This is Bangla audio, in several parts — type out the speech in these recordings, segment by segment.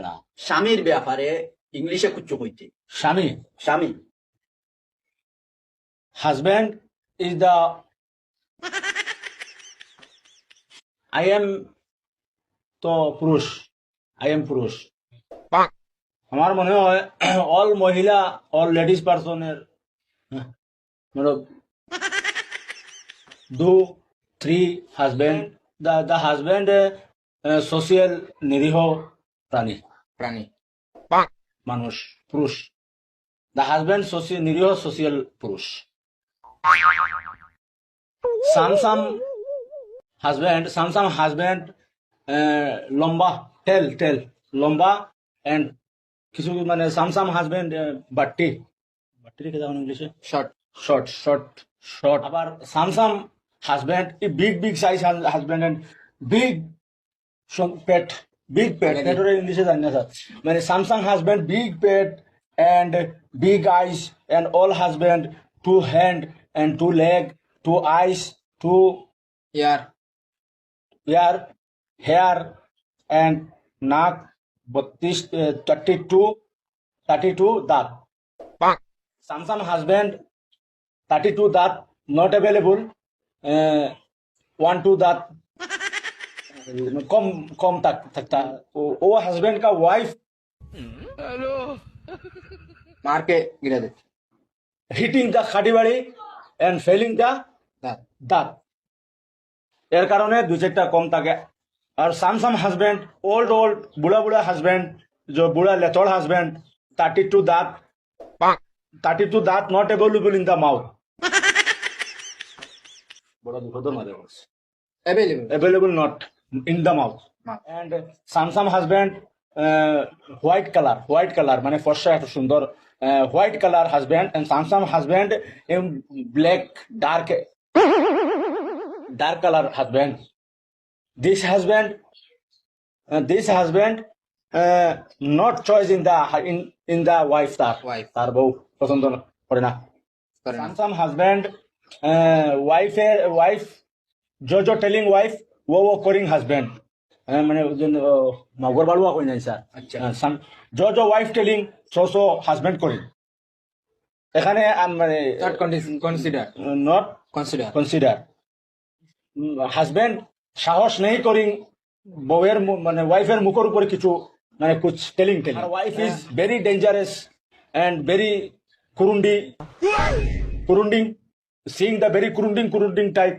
না স্বামীর ব্যাপারে ইংলিশে কুচ্ছু কইতে স্বামী স্বামী husband is the I am তো পুরুষ আই এম পুরুষ আমার মনে হয় অল মহিলা অল লেডিস পার্সনের मतलब दो three husband the husband social निरीह प्राणी প্রাণী মানুষ পুরুষ দ্য হাজব্যান্ড সোশিয়াল নিরীহ সোশিয়াল পুরুষ সাম হাজব্যান্ড লম্বা টেল টেল লম্বা এন্ড কিছু মানে সাম হাজব্যান্ড বাট্টি বাট্টি রেখে যাও ইংলিশে শর্ট শর্ট শর্ট শর্ট আবার some husband big big size husband and big pet big pet Again. পেটের ইংলিশে জানি না স্যার মানে Samsung husband big pet and big eyes and all husband two hand and two leg two eyes two year ear hair and naak 32 দাঁত Samsung husband 32 দাঁত not available 1-2 দাঁত कम कम तक सकता वो हस्बैंड का वाइफ মারকে গিরে দে হিটিং দ্য খাটি বাড়ি এন্ড ফেলিং দ্য দাঁত দাঁত এর কারণে দু চারটা কম থাকে আর সাম হাজব্যান্ড ওল্ড বুড়া বুড়া হাজব্যান্ড যে বুড়া লেথড় হাজব্যান্ড 32 দাঁত 32 দাঁত not available in the mouth বড় দুঃখদ মারে available available not in the mouth Mouth. and some husband white color মানে ফর্সা এত সুন্দর white color husband and some husband black dark color husband this husband not choice in the wife Wife. তার বউ পছন্দ করে না করে না some husband wife जो टेलिंग वाइफ वो करिंग हस्बैंड মানে মগর বালুয়া কই নাই স্যার আচ্ছা जो वाइफ टेलिंग सो हस्बैंड করিং এখানে মানে not consider not consider consider husband সাহস নেই করিং বউয়ের মানে ওয়াইফের মুখের উপরে কিছু মানে কুছ telling wife is very dangerous and very কুরুন্ডিং সিং দ্য ভেরি কুরুন্ডিং type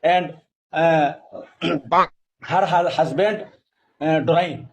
and her husband drawing